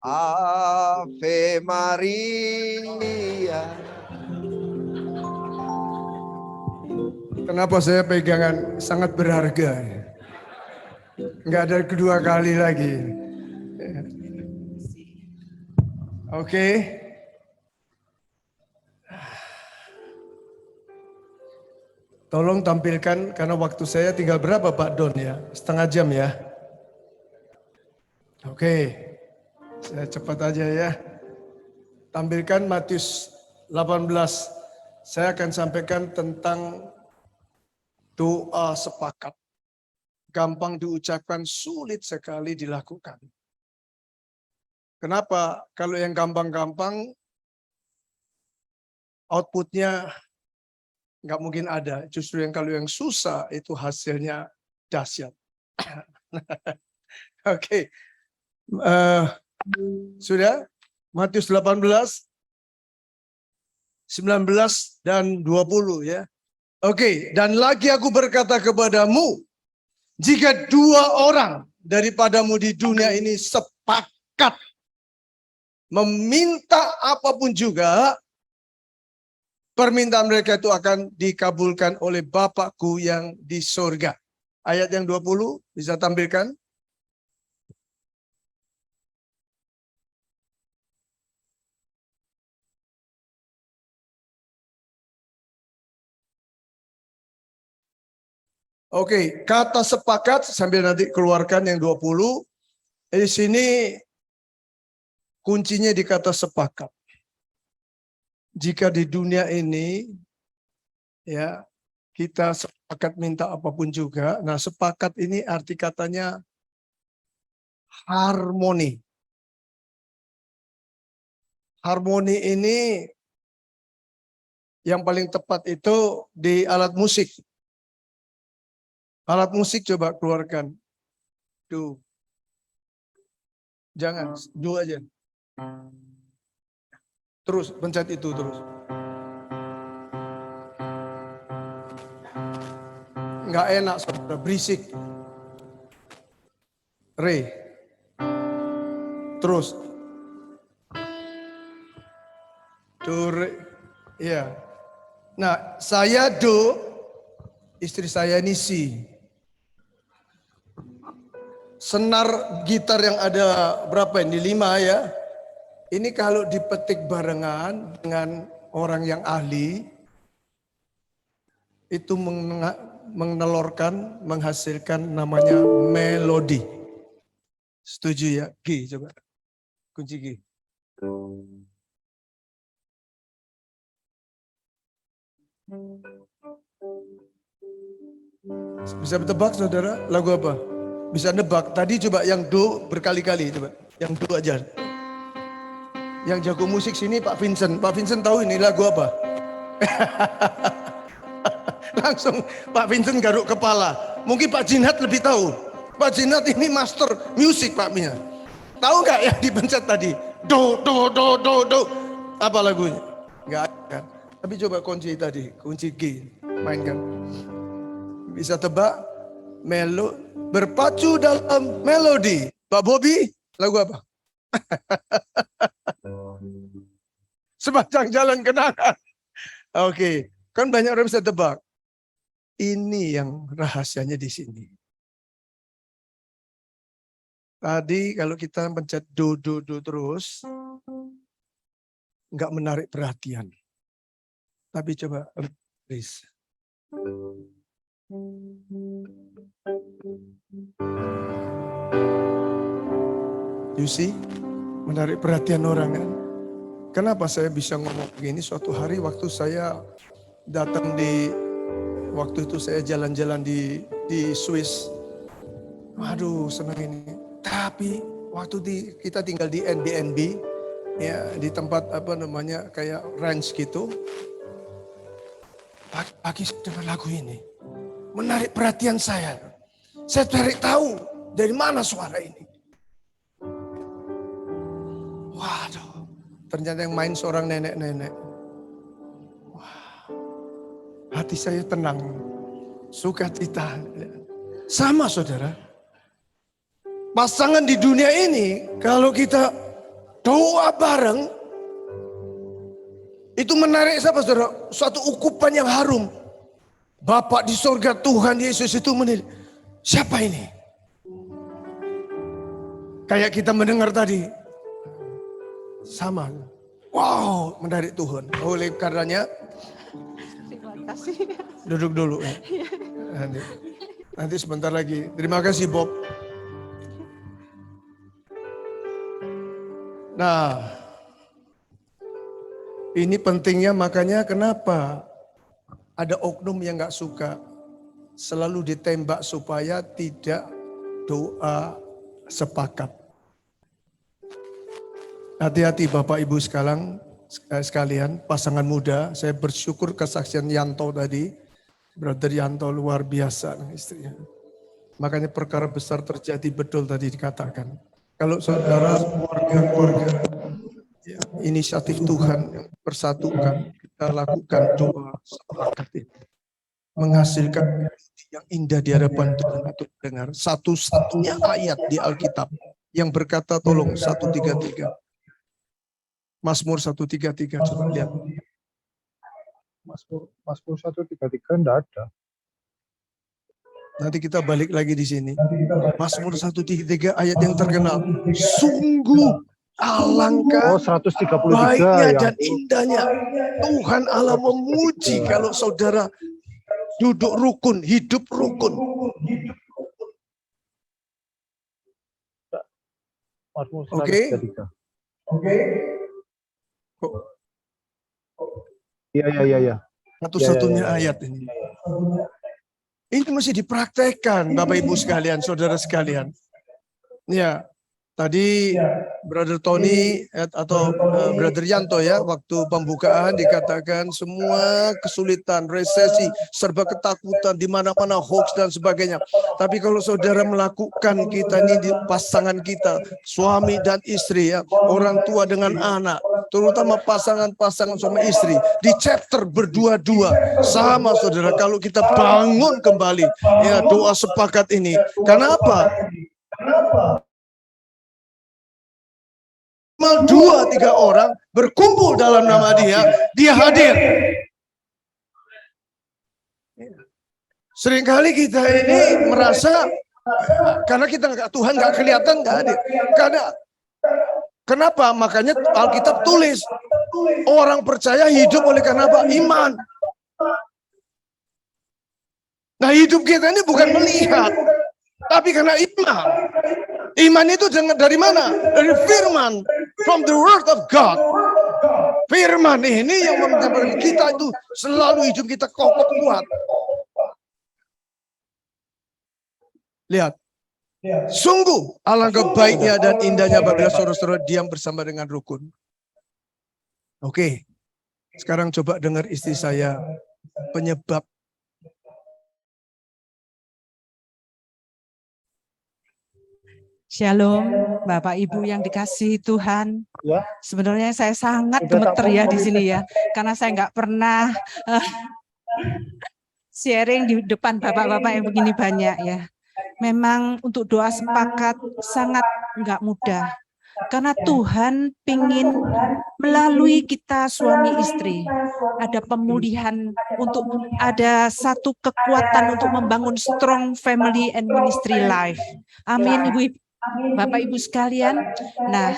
Ave Maria. Kenapa saya pegangan sangat berharga? Nggak ada kedua kali lagi. Oke. Tolong tampilkan karena waktu saya tinggal berapa Pak Don ya? Setengah jam ya. Oke. Saya cepat aja ya. Tampilkan Matius 18. Saya akan sampaikan tentang doa sepakat. Gampang diucapkan, sulit sekali dilakukan. Kenapa? Kalau yang gampang-gampang, outputnya nggak mungkin ada. Justru kalau yang susah itu hasilnya dahsyat. Oke. Sudah? Matius 18, 19 dan 20 ya. Oke, dan lagi aku berkata kepadamu, jika dua orang daripadamu di dunia ini sepakat meminta apapun juga, permintaan mereka itu akan dikabulkan oleh Bapakku yang di surga. Ayat yang 20 bisa tampilkan. Oke, kata sepakat sambil nanti keluarkan yang 20. Di sini kuncinya di kata sepakat. Jika di dunia ini ya kita sepakat minta apapun juga. Nah, sepakat ini arti katanya harmoni. Harmoni ini yang paling tepat itu di alat musik. Alat musik coba keluarkan. Do. Jangan, do aja. Terus, pencet itu terus. Nggak enak, saudara, berisik. Re. Terus. Do, re. Ya. Nah, saya do, istri saya ini si. Senar gitar yang ada berapa ini? 5 ya. Ini kalau dipetik barengan dengan orang yang ahli, itu menelorkan, menghasilkan namanya melodi. Setuju ya? G coba. Kunci G. Bisa bertebak saudara lagu apa? Bisa nebak. Tadi coba yang do berkali-kali coba. Yang do aja. Yang jago musik sini Pak Vincent. Pak Vincent tahu ini lagu apa? Langsung Pak Vincent garuk kepala. Mungkin Pak Jinhat lebih tahu. Pak Jinhat ini master musik Pak Mia. Tahu nggak yang dipencet tadi? Do, do, do, do, do. Apa lagunya? Nggak kan? Tapi coba kunci tadi. Kunci G. Mainkan. Bisa tebak? Berpacu dalam melodi. Pak Bobi, lagu apa? Sepanjang jalan kenangan. Oke, kan banyak orang bisa tebak. Ini yang rahasianya di sini. Tadi kalau kita pencet do terus, nggak menarik perhatian. Tapi coba please. You see, menarik perhatian orang kan. Kenapa saya bisa ngomong begini? Suatu hari waktu saya datang waktu itu saya jalan-jalan di Swiss. Waduh, senang ini. Tapi waktu kita tinggal di Airbnb, ya di tempat apa namanya kayak ranch gitu. Pagi-pagi dengar lagu ini, menarik perhatian saya. Saya cari tahu dari mana suara ini. Waduh, ternyata yang main seorang nenek-nenek. Wah, hati saya tenang, sukacita. Sama saudara, pasangan di dunia ini kalau kita doa bareng itu menarik siapa saudara? Suatu ukupan yang harum. Bapak di surga, Tuhan Yesus itu menilai, siapa ini? Kayak kita mendengar tadi, sama. Wow, menarik Tuhan. Oleh karenanya, Terima kasih. duduk dulu ya. Nanti sebentar lagi. Terima kasih Bob. Nah, ini pentingnya, makanya kenapa ada oknum yang gak suka selalu ditembak supaya tidak doa sepakat. Hati-hati Bapak Ibu sekalian, pasangan muda. Saya bersyukur kesaksian Yanto tadi. Brother Yanto luar biasa istrinya. Makanya perkara besar terjadi, betul tadi dikatakan. Kalau saudara keluarga ya, inisiatif Tuhan yang persatukan, kita lakukan doa sepakat itu. Menghasilkan yang indah di hadapan Tuhan untuk dengar. Satu-satunya ayat di Alkitab yang berkata tolong 133. Mazmur 133, coba lihat. Mazmur 133 enggak ada. Nanti kita balik lagi di sini. Mazmur 133 ayat yang terkenal. Sungguh alangkah 133 baiknya ya. dan indahnya Tuhan Allah memuji kalau saudara duduk rukun, hidup rukun. Mazmur Oke. 133. Iya. Satu-satunya ayat ini. Ini mesti dipraktekkan Bapak Ibu sekalian, saudara sekalian. Ya, tadi Brother Tony atau Brother Yanto ya, waktu pembukaan dikatakan semua kesulitan, resesi, serba ketakutan, di mana-mana hoax dan sebagainya. Tapi kalau saudara melakukan, kita ini di pasangan kita, suami dan istri ya, orang tua dengan anak, terutama pasangan-pasangan suami istri, di chapter berdua-dua sama saudara. Kalau kita bangun kembali ya doa sepakat ini, kenapa? Minimal 2-3 orang berkumpul dalam nama dia hadir. Seringkali kita ini merasa karena kita Tuhan nggak kelihatan, nggak hadir. Kenapa? Makanya Alkitab tulis orang percaya hidup oleh karena apa? Iman. Nah, hidup kita ini bukan melihat, tapi karena iman. Iman itu dari mana? Dari firman. From the word of God. Firman ini yang membuat kita itu selalu hidup kita kokoh kuat. Lihat. Sungguh alangkah baiknya dan indahnya apabila saudara-saudara diam bersama dengan rukun. Oke. Sekarang coba dengar istri saya. Penyebab. Shalom, Bapak Ibu yang dikasihi Tuhan. Ya. Sebenarnya saya sangat gemeter ya di sini ya, karena saya nggak pernah sharing di depan bapak-bapak yang begini banyak ya. Memang untuk doa sepakat sangat nggak mudah, karena Tuhan pingin melalui kita suami istri ada pemulihan, untuk ada satu kekuatan untuk membangun strong family and ministry life. Amin, Ibu. Bapak Ibu sekalian, nah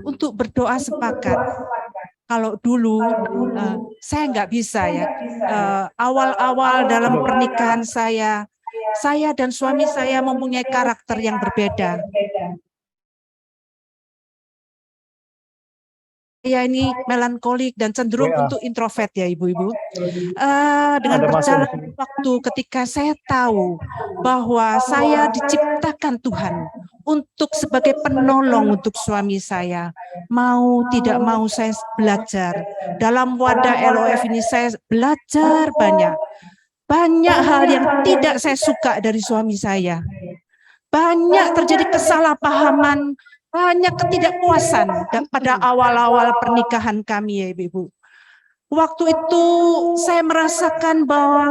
untuk berdoa sepakat, kalau dulu saya nggak bisa ya, awal-awal dalam pernikahan saya dan suami saya mempunyai karakter yang berbeda. Saya ini melankolik dan cenderung untuk introvert ya Ibu-Ibu. Dengan berjalan waktu ketika saya tahu bahwa saya diciptakan Tuhan untuk sebagai penolong untuk suami saya, mau tidak mau saya belajar. Dalam wadah LOF ini saya belajar banyak hal yang tidak saya suka dari suami saya. Banyak terjadi kesalahpahaman, banyak ketidakpuasan pada awal-awal pernikahan kami ya Ibu. Waktu itu saya merasakan bahwa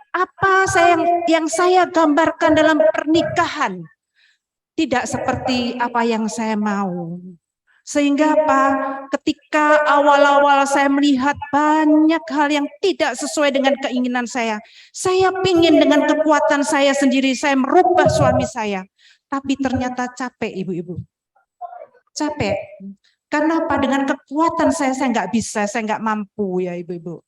apa yang saya gambarkan dalam pernikahan tidak seperti apa yang saya mau. Sehingga apa? Ketika awal-awal saya melihat banyak hal yang tidak sesuai dengan keinginan saya ingin dengan kekuatan saya sendiri, saya merubah suami saya. Tapi ternyata capek, ibu-ibu. Capek. Karena apa? Dengan kekuatan saya nggak bisa, saya nggak mampu ya ibu-ibu.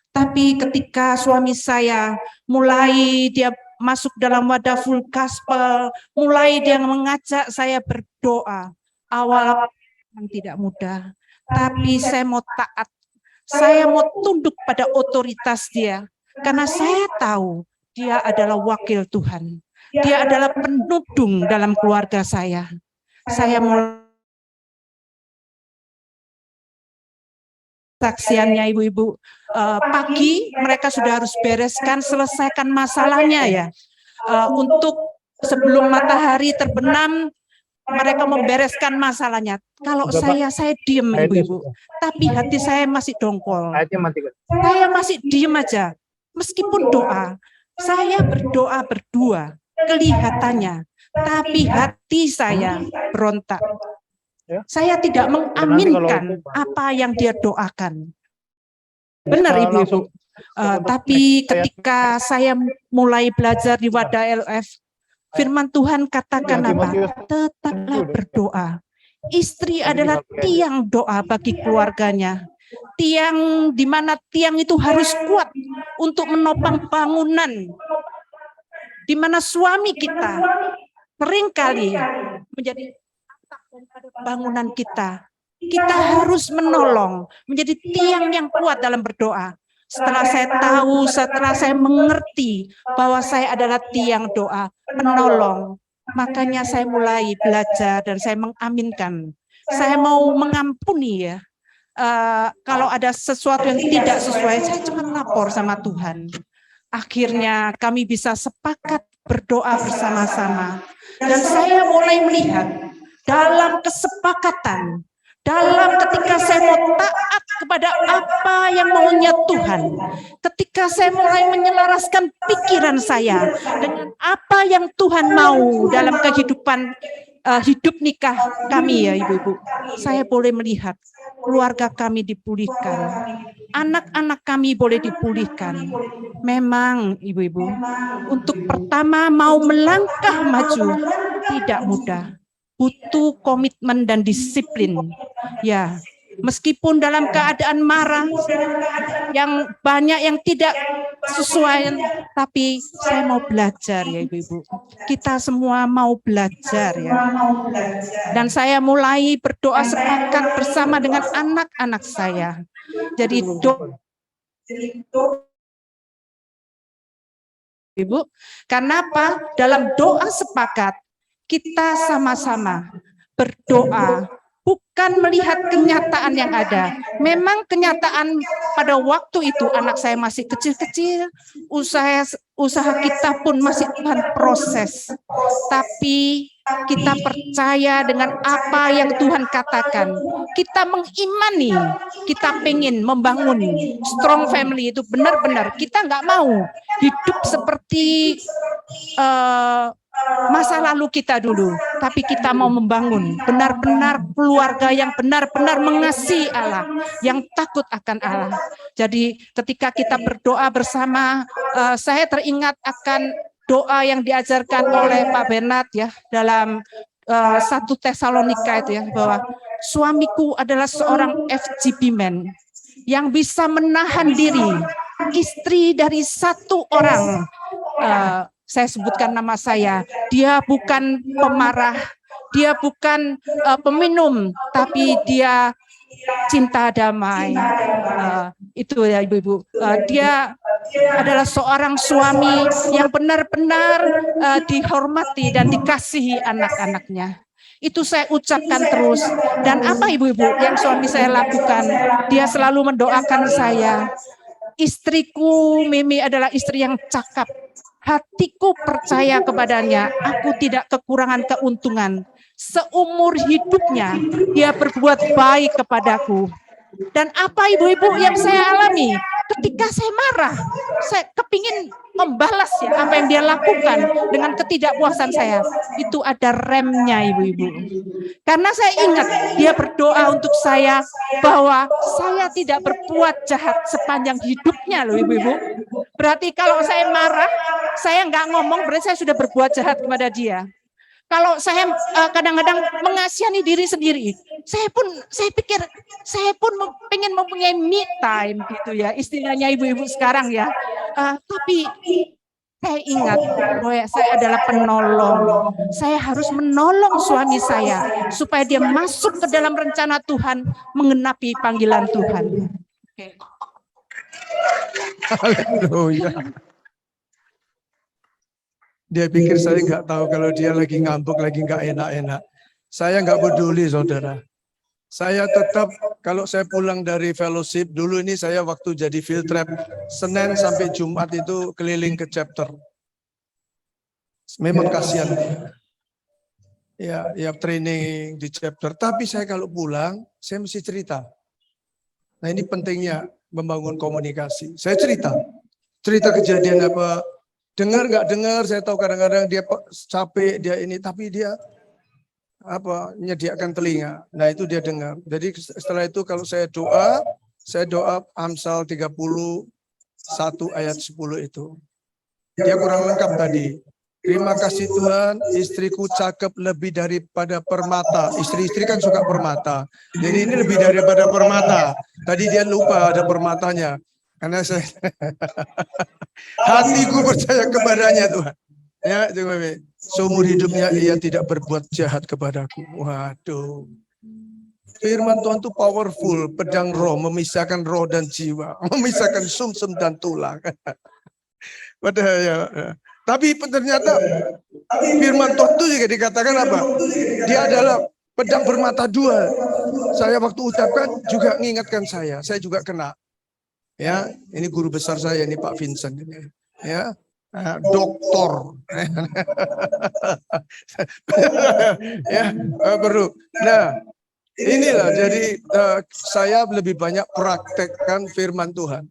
Tapi ketika suami saya mulai dia masuk dalam wadah full gospel, mulai dia mengajak saya berdoa. Awal yang tidak mudah, tapi saya mau taat. Saya mau tunduk pada otoritas dia. Karena saya tahu dia adalah wakil Tuhan. Dia adalah penudung dalam keluarga saya. Saya mulai saksiannya ibu-ibu, pagi mereka sudah harus bereskan, selesaikan masalahnya ya. Untuk sebelum matahari terbenam, mereka membereskan masalahnya. Kalau saya diem ibu-ibu, tapi hati saya masih dongkol. Saya masih diem aja, meskipun doa. Saya berdoa berdua, kelihatannya, tapi hati saya berontak. Saya tidak mengaminkan apa yang dia doakan. Benar ibu-ibu. Tapi ketika saya mulai belajar di wadah LF, firman Tuhan katakan apa? Tetaplah berdoa. Istri adalah tiang doa bagi keluarganya. Tiang di mana tiang itu harus kuat untuk menopang bangunan. Di mana suami kita seringkali menjadi bangunan kita. Kita harus menolong, menjadi tiang yang kuat dalam berdoa. Setelah saya tahu, setelah saya mengerti bahwa saya adalah tiang doa, penolong, makanya saya mulai belajar dan saya mengaminkan. Saya mau mengampuni ya. Kalau ada sesuatu yang tidak sesuai, saya cuma lapor sama Tuhan. Akhirnya kami bisa sepakat berdoa bersama-sama. Dan saya mulai melihat dalam kesepakatan, dalam ketika saya mau taat kepada apa yang maunya Tuhan, ketika saya mulai menyelaraskan pikiran saya dengan apa yang Tuhan mau dalam kehidupan hidup nikah kami ya ibu-ibu, saya boleh melihat keluarga kami dipulihkan, anak-anak kami boleh dipulihkan. Memang ibu-ibu, untuk pertama mau melangkah maju tidak mudah. Butuh komitmen dan disiplin. Ya, meskipun dalam keadaan marah, yang banyak yang tidak sesuai, tapi saya mau belajar ya ibu-ibu. Kita semua mau belajar ya. Dan saya mulai berdoa sepakat bersama dengan anak-anak saya. Jadi ibu, karena apa? Dalam doa sepakat, kita sama-sama berdoa, bukan melihat kenyataan yang ada. Memang kenyataan pada waktu itu anak saya masih kecil-kecil, usaha kita pun masih dalam proses. Tapi kita percaya dengan apa yang Tuhan katakan. Kita mengimani, kita pengen membangun strong family itu benar-benar. Kita nggak mau hidup seperti masa lalu kita dulu, tapi kita mau membangun benar-benar keluarga yang benar-benar mengasihi Allah, yang takut akan Allah. Jadi ketika kita berdoa bersama, saya teringat akan doa yang diajarkan oleh Pak Bernard ya dalam 1 Tesalonika itu ya, bahwa suamiku adalah seorang FGP man yang bisa menahan diri, istri dari satu orang. Saya sebutkan nama saya, dia bukan pemarah, dia bukan peminum, tapi dia cinta damai. Itu ya ibu-ibu, dia adalah seorang suami yang benar-benar dihormati dan dikasihi anak-anaknya. Itu saya ucapkan terus. Dan apa ibu-ibu yang suami saya lakukan? Dia selalu mendoakan saya. Istriku Mimi adalah istri yang cakap. Hatiku percaya kepadanya, aku tidak kekurangan keuntungan. Seumur hidupnya, dia berbuat baik kepadaku. Dan apa ibu-ibu yang saya alami? ketika saya marah, saya kepingin membalas ya apa yang dia lakukan dengan ketidakpuasan saya. Itu ada remnya, ibu-ibu. Karena saya ingat dia berdoa untuk saya bahwa saya tidak berbuat jahat sepanjang hidupnya loh, ibu-ibu. Berarti kalau saya marah, saya nggak ngomong, berarti saya sudah berbuat jahat kepada dia. Kalau saya kadang-kadang mengasihani diri sendiri, saya pikir saya pun pengen mempunyai me time gitu ya, istilahnya ibu-ibu sekarang ya. Tapi saya ingat bahwa saya adalah penolong. Saya harus menolong suami saya supaya dia masuk ke dalam rencana Tuhan, mengenapi panggilan Tuhan. Oke. Haleluya. Dia pikir saya nggak tahu kalau dia lagi ngambek, lagi nggak enak-enak. Saya nggak peduli, saudara. Saya tetap, kalau saya pulang dari fellowship, dulu ini saya waktu jadi field trip, Senin sampai Jumat itu keliling ke chapter. Memang kasihan. Ya training di chapter. Tapi saya kalau pulang, saya mesti cerita. Nah ini pentingnya membangun komunikasi. Saya cerita kejadian apa, dengar nggak dengar, saya tahu kadang-kadang dia capek, dia ini, tapi dia menyediakan telinga. Nah itu dia dengar. Jadi setelah itu kalau saya doa Amsal 31 ayat 10 itu. Dia kurang lengkap tadi. Terima kasih Tuhan, istriku cakep lebih daripada permata. Istri-istri kan suka permata. Jadi ini lebih daripada permata. Tadi dia lupa ada permatanya. Karena saya hatiku percaya kepadanya Tuhan. Ya, seumur hidupnya ia tidak berbuat jahat kepadaku. Waduh. Firman Tuhan itu powerful, pedang roh, memisahkan roh dan jiwa, memisahkan sumsum dan tulang. Padahal ya. Tapi ternyata firman Tuhan itu juga dikatakan apa? Dia adalah pedang bermata dua. Saya waktu ucapkan juga mengingatkan saya juga kena. Ya, ini guru besar saya ini Pak Vincent ini. Ya, doktor. Ya, perlu. Nah, inilah jadi saya lebih banyak praktekkan firman Tuhan.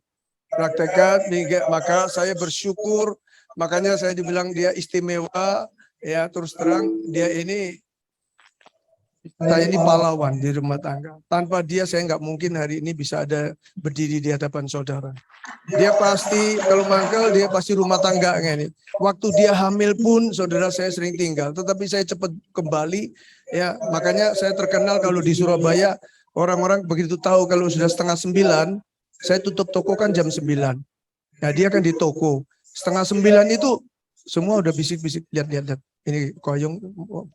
Praktekkan, maka saya bersyukur. Makanya saya dibilang dia istimewa, ya terus terang dia ini, saya ini pahlawan di rumah tangga. Tanpa dia saya nggak mungkin hari ini bisa ada berdiri di hadapan saudara. Dia pasti kalau mangkal dia pasti rumah tangga ini. Waktu dia hamil pun saudara saya sering tinggal, tetapi saya cepat kembali. Ya makanya saya terkenal kalau di Surabaya orang-orang begitu tahu kalau sudah 8:30 saya tutup toko kan jam 9. Nah dia kan di toko. 8:30 itu semua udah bisik-bisik, lihat. Ini Koyong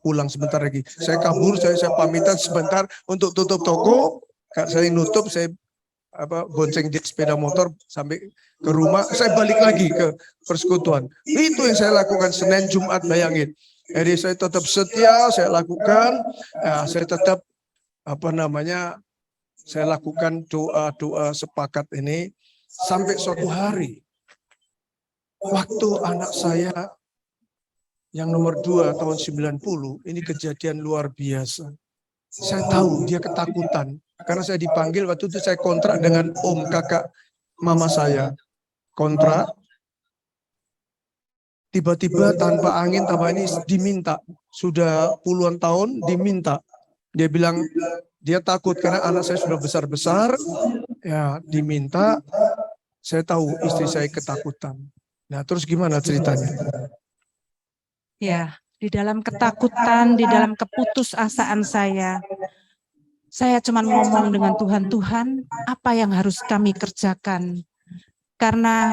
pulang sebentar lagi. Saya kabur, saya pamitan sebentar untuk tutup toko. Saya nutup, saya bonceng di sepeda motor sampai ke rumah. Saya balik lagi ke persekutuan. Itu yang saya lakukan Senin Jumat, bayangin. Jadi saya tetap setia, saya lakukan. Nah, saya tetap saya lakukan doa sepakat ini sampai suatu hari. Waktu anak saya yang nomor 2 tahun 90, ini kejadian luar biasa. Saya tahu dia ketakutan. Karena saya dipanggil waktu itu saya kontrak dengan om kakak mama saya. Kontrak. Tiba-tiba tanpa angin, tanpa ini diminta. Sudah puluhan tahun diminta. Dia bilang dia takut karena anak saya sudah besar-besar. Ya diminta. Saya tahu istri saya ketakutan. Nah, terus gimana ceritanya? Ya, di dalam ketakutan, di dalam keputusasaan saya cuma ngomong dengan Tuhan, apa yang harus kami kerjakan? Karena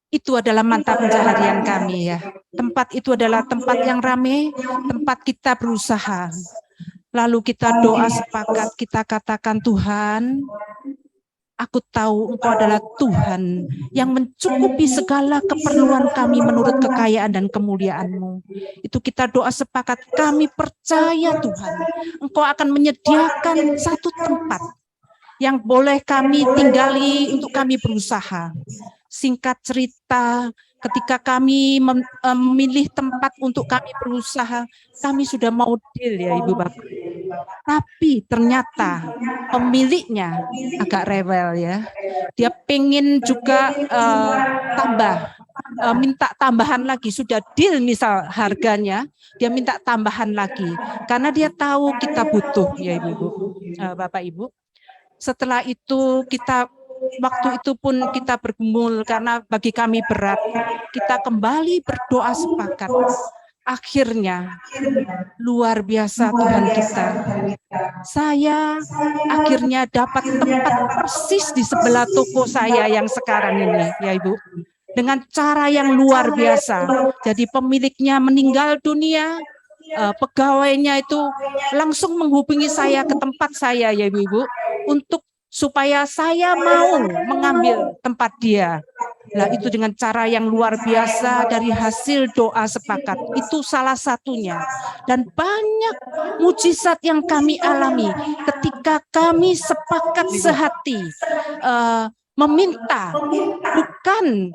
itu adalah mata pencaharian kami ya. Tempat itu adalah tempat yang ramai, tempat kita berusaha. Lalu kita doa sepakat, kita katakan Tuhan, aku tahu Engkau adalah Tuhan yang mencukupi segala keperluan kami menurut kekayaan dan kemuliaan-Mu. Itu kita doa sepakat, kami percaya Tuhan, Engkau akan menyediakan satu tempat yang boleh kami tinggali untuk kami berusaha. Singkat cerita, ketika kami memilih tempat untuk kami berusaha, kami sudah mau deal ya Ibu Bapak. Tapi ternyata pemiliknya agak rewel ya. Dia pengen juga minta tambahan lagi. Sudah deal misal harganya, dia minta tambahan lagi. Karena dia tahu kita butuh ya Ibu-ibu, Bapak Ibu. Setelah itu waktu itu pun kita bergumul karena bagi kami berat. Kita kembali berdoa sepakat. Akhirnya luar biasa Tuhan kita. Saya akhirnya dapat tempat persis di sebelah toko saya yang sekarang ini, ya Ibu. Dengan cara yang luar biasa. Jadi pemiliknya meninggal dunia, pegawainya itu langsung menghubungi saya ke tempat saya, ya Ibu, untuk supaya saya mau mengambil tempat dia. Nah, itu dengan cara yang luar biasa dari hasil doa sepakat. Itu salah satunya. Dan banyak mujizat yang kami alami ketika kami sepakat sehati meminta, bukan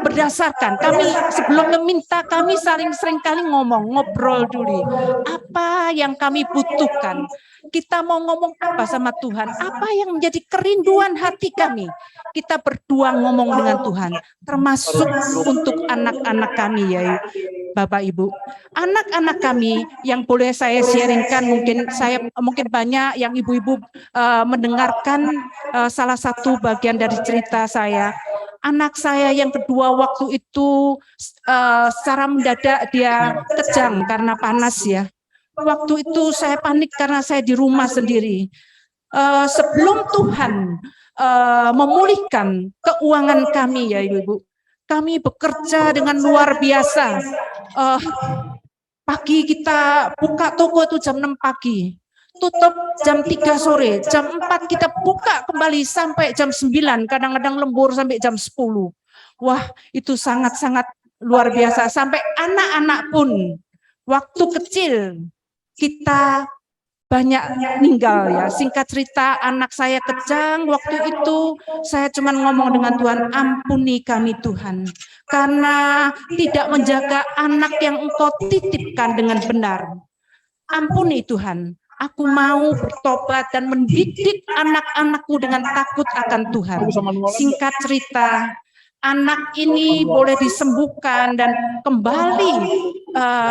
berdasarkan. Kami sebelum meminta, kami seringkali ngobrol dulu. Apa yang kami butuhkan? Kita mau ngomong apa sama Tuhan? Apa yang menjadi kerinduan hati kami? Kita berdua ngomong dengan Tuhan, termasuk untuk anak-anak kami ya Bapak Ibu. Anak-anak kami yang boleh saya sharingkan, mungkin banyak yang ibu-ibu mendengarkan salah satu bagian dari cerita saya. Anak saya yang kedua waktu itu secara mendadak dia kejang karena panas ya. Waktu itu saya panik karena saya di rumah sendiri. Sebelum Tuhan memulihkan keuangan kami ya Ibu, kami bekerja dengan luar biasa. Pagi kita buka toko itu jam 6 pagi, tutup jam 3 sore, jam 4 kita buka kembali sampai jam 9, kadang-kadang lembur sampai jam 10. Wah, itu sangat-sangat luar biasa. Sampai anak-anak pun waktu kecil kita banyak meninggal ya. Singkat cerita, anak saya kejang waktu itu, saya cuma ngomong dengan Tuhan, ampuni kami Tuhan, karena tidak menjaga anak yang Engkau titipkan dengan benar. Ampuni Tuhan, aku mau bertobat dan mendidik anak-anakku dengan takut akan Tuhan. Singkat cerita, anak ini boleh disembuhkan dan kembali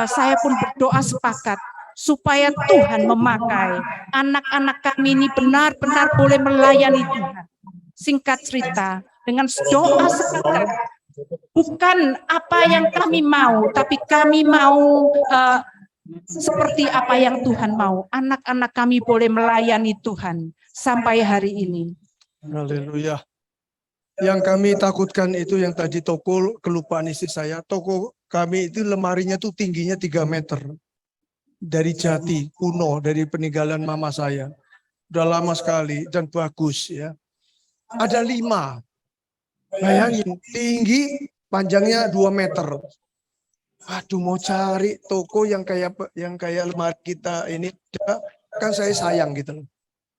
saya pun berdoa sepakat supaya Tuhan memakai anak-anak kami ini benar-benar boleh melayani Tuhan. Singkat cerita, dengan doa sepakat, bukan apa yang kami mau, tapi kami mau seperti apa yang Tuhan mau. Anak-anak kami boleh melayani Tuhan sampai hari ini. Haleluya. Yang kami takutkan itu yang tadi toko, kelupaan istri saya, toko kami itu lemarinya tuh tingginya 3 meter. Dari jati kuno, dari peninggalan mama saya. Udah lama sekali dan bagus ya. Ada 5. Bayangin, tinggi, panjangnya 2 meter. Aduh, mau cari toko yang kayak lemari kita ini, kan saya sayang gitu loh.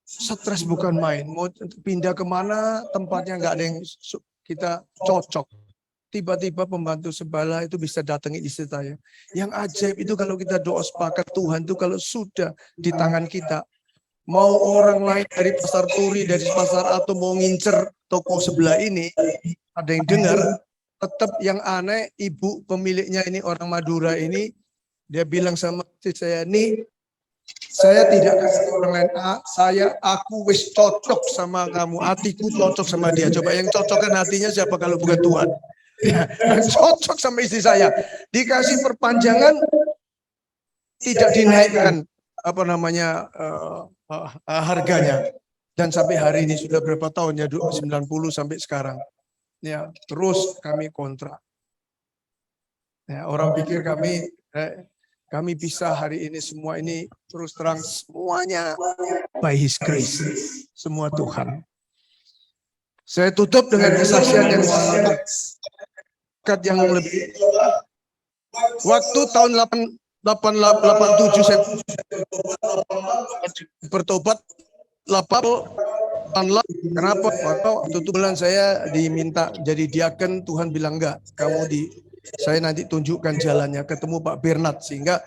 Stres bukan main, mau pindah kemana tempatnya nggak ada yang kita cocok. Tiba-tiba pembantu sebelah itu bisa datangin istri saya. Yang ajaib itu kalau kita doa sepakat Tuhan itu kalau sudah di tangan kita, mau orang lain dari pasar Turi, dari pasar atau mau ngincer toko sebelah ini, ada yang dengar, tetap yang aneh ibu pemiliknya ini orang Madura ini, dia bilang sama istri saya, nih saya tidak kasih orang lain, aku wis cocok sama kamu, hatiku cocok sama dia. Coba yang cocokkan hatinya siapa kalau bukan Tuhan? Ya, cocok sama istri saya, dikasih perpanjangan tidak dinaikkan harganya, dan sampai hari ini sudah berapa tahun ya, 90 sampai sekarang ya, terus kami kontrak ya. Orang pikir kami bisa hari ini, semua ini terus terang semuanya by His grace, semua Tuhan. Saya tutup dengan kesaksian yang yang lebih. Waktu tahun 87 saya bertobat. Kenapa? Waktu itu bulan saya diminta jadi diaken, Tuhan bilang enggak, saya nanti tunjukkan jalannya, ketemu Pak Bernard, sehingga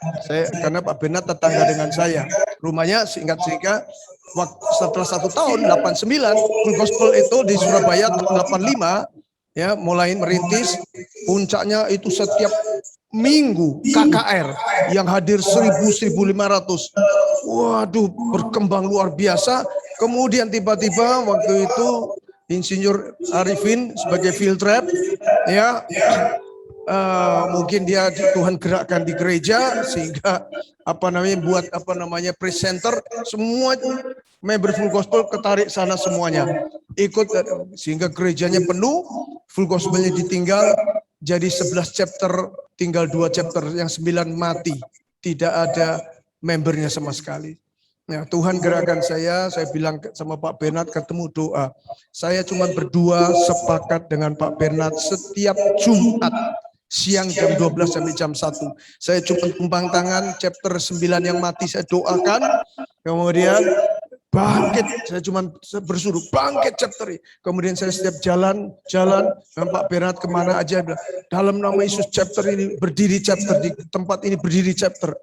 karena Pak Bernard tetangga dengan saya, rumahnya. Sehingga setelah 1 tahun 89 Full Gospel itu di Surabaya 85 ya mulai merintis. Puncaknya itu setiap minggu KKR yang hadir 1.000-1.500. Waduh, berkembang luar biasa. Kemudian tiba-tiba waktu itu Insinyur Arifin sebagai field rep ya, mungkin dia Tuhan gerakkan di gereja sehingga buat presenter, semua member Full Gospel ketarik sana semuanya ikut, sehingga gerejanya penuh. Full Gospelnya ditinggal jadi 11 chapter, tinggal 2 chapter, yang 9 mati, tidak ada membernya sama sekali. Ya, Tuhan gerakan saya bilang sama Pak Bernard, ketemu doa. Saya cuma berdua sepakat dengan Pak Bernard setiap Jumat siang jam 12 sampai jam 1. Saya cuma tumpang tangan chapter 9 yang mati saya doakan. Kemudian bangkit, saya cuma bersuruh bangkit chapter ini. Kemudian saya setiap jalan dengan Pak Bernard kemana aja bilang, dalam nama Yesus chapter ini berdiri, chapter di tempat ini berdiri chapter.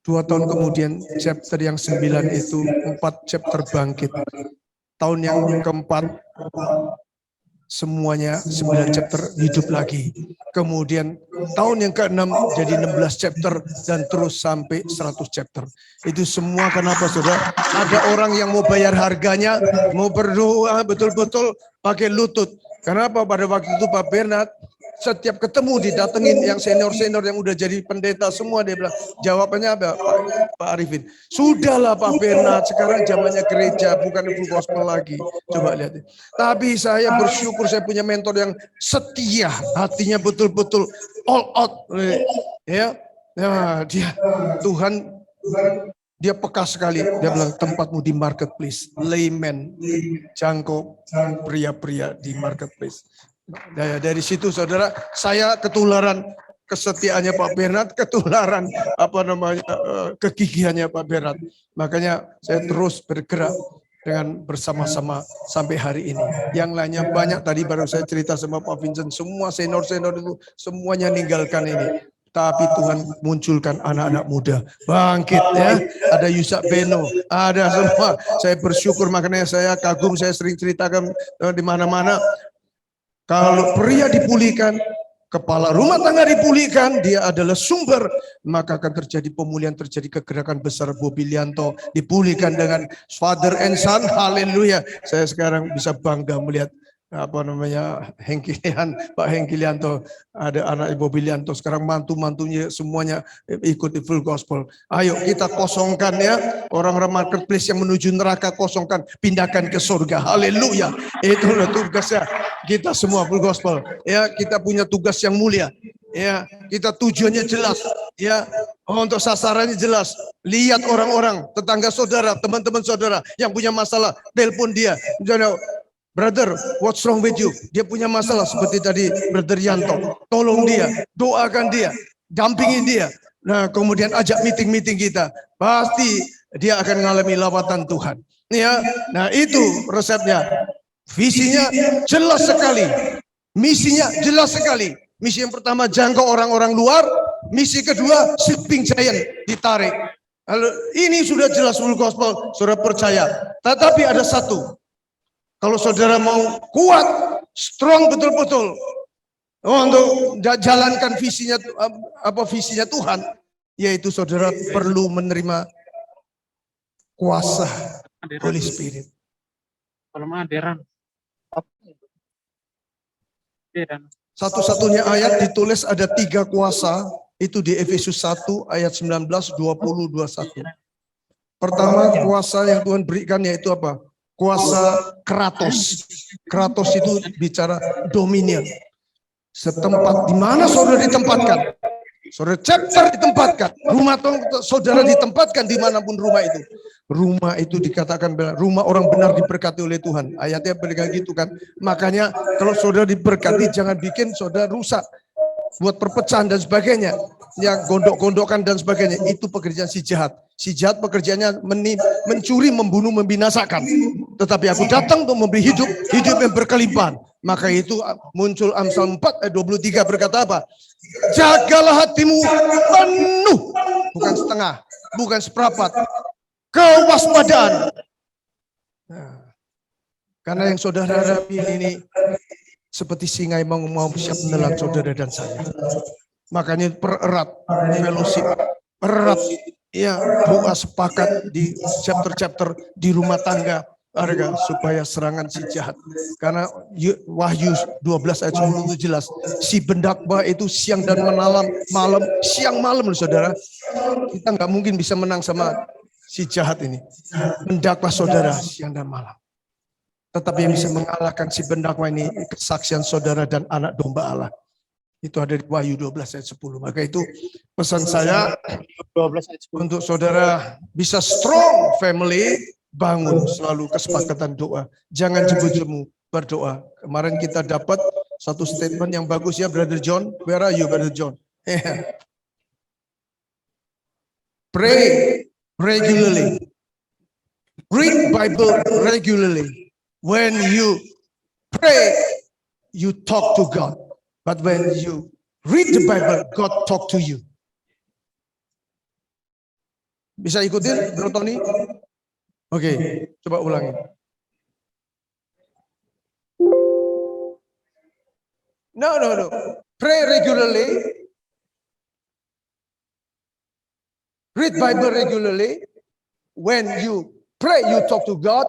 2 tahun kemudian chapter yang 9 itu 4 chapter bangkit. Tahun yang keempat semuanya 9 chapter hidup lagi. Kemudian tahun yang ke-6 jadi 16 chapter dan terus sampai 100 chapter. Itu semua kenapa saudara? Ada orang yang mau bayar harganya, mau berdoa betul-betul pakai lutut. Kenapa? Pada waktu itu Pak Bernard setiap ketemu didatengin yang senior-senior yang udah jadi pendeta semua, dia bilang, jawabannya apa Pak Arifin? Sudahlah Pak Bernard, sekarang zamannya gereja, bukan Full Gospel lagi. Coba lihat. Tapi saya bersyukur saya punya mentor yang setia, hatinya betul-betul all out. Ya, nah, Tuhan dia peka sekali. Dia bilang, tempatmu di marketplace, layman, jangkau pria-pria di marketplace. Dari situ saudara, saya ketularan kesetiaannya Pak Bernard, ketularan kegigihannya Pak Bernard. Makanya saya terus bergerak dengan bersama-sama sampai hari ini. Yang lainnya banyak, tadi baru saya cerita sama Pak Vincent, semua senior-senior itu semuanya ninggalkan ini. Tapi Tuhan munculkan anak-anak muda bangkit ya. Ada Yusak Beno, ada semua. Saya bersyukur, makanya saya kagum, saya sering ceritakan di mana-mana. Kalau pria dipulihkan, kepala rumah tangga dipulihkan, dia adalah sumber, maka akan terjadi pemulihan, terjadi kegerakan besar. Bobi Lianto dipulihkan dengan father and son, haleluya. Saya sekarang bisa bangga melihat Pak Hengki Lianto, ada anak Bobi Lianto, sekarang mantu-mantunya semuanya ikut di Full Gospel. Ayo kita kosongkan ya, orang-orang marketplace yang menuju neraka kosongkan, pindahkan ke surga, haleluya. Itulah tugasnya kita semua Full Gospel. Ya, kita punya tugas yang mulia. Ya, kita tujuannya jelas. Ya, untuk sasarannya jelas. Lihat orang-orang, tetangga saudara, teman-teman saudara yang punya masalah, telepon dia. Brother, what's wrong with you? Dia punya masalah seperti tadi Brother Yanto. Tolong dia, doakan dia, dampingin dia. Nah, kemudian ajak meeting-meeting kita. Pasti dia akan mengalami lawatan Tuhan. Ya, nah itu resepnya. Visinya jelas sekali. Misinya jelas sekali. Misi yang pertama jangkau orang-orang luar. Misi kedua sleeping giant ditarik. Lalu ini sudah jelas Full Gospel, saudara percaya. Tetapi ada satu. Kalau saudara mau kuat, strong betul-betul untuk jalankan visinya Tuhan, yaitu saudara perlu menerima kuasa Holy Spirit. Satu-satunya ayat ditulis ada 3 kuasa, itu di Efesus 1 ayat 19, 20, 21. Pertama kuasa yang Tuhan berikan yaitu apa? Kuasa Kratos. Kratos itu bicara dominion. Setempat di mana saudara ditempatkan. Saudara chapter ditempatkan. Rumah saudara ditempatkan dimanapun rumah itu. Rumah itu dikatakan rumah orang benar diberkati oleh Tuhan. Ayatnya begitu kan. Makanya kalau saudara diberkati jangan bikin saudara rusak. Buat perpecahan dan sebagainya. Yang gondok-gondokan dan sebagainya. Itu pekerjaan si jahat. Si jahat pekerjaannya mencuri, membunuh, membinasakan. Tetapi aku datang untuk memberi hidup yang berkelimpahan. Maka itu muncul Amsal 4 ayat 23 berkata apa? Jagalah hatimu penuh, bukan setengah, bukan seperempat. Kewaspadaan. Nah, karena yang saudara hadapi ini seperti singa yang mau siap menelan saudara dan saya. Makanya pererat fellowship, pererat ya doa sepakat di chapter-chapter di rumah tangga. Harga supaya serangan si jahat. Karena Wahyu 12 ayat 10 itu jelas. Si bendakwa itu siang dan malam, siang malam loh saudara. Kita nggak mungkin bisa menang sama si jahat ini. Bendakwa saudara siang dan malam. Tetapi yang bisa mengalahkan si bendakwa ini kesaksian saudara dan anak domba Allah. Itu ada di Wahyu 12 ayat 10. Maka itu pesan saya 12 ayat 10. untuk saudara bisa strong family. Bangun selalu kesepakatan doa. Jangan jemu-jemu berdoa. Kemarin kita dapat satu statement yang bagus ya, Brother John. Where are you, Brother John? Pray regularly. Read Bible regularly. When you pray, you talk to God. But when you read the Bible, God talk to you. Bisa ikutin, Bro Tony? Oke, coba ulangi. No. Pray regularly. Read Bible regularly. When you pray, you talk to God.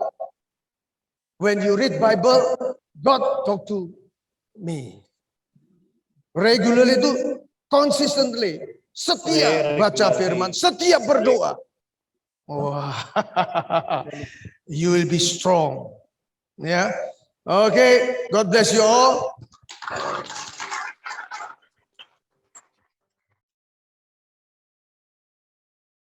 When you read Bible, God talk to me. Regularly itu consistently. Setia baca firman, setia berdoa. Wow. You will be strong. Yeah. Okay. God bless you all.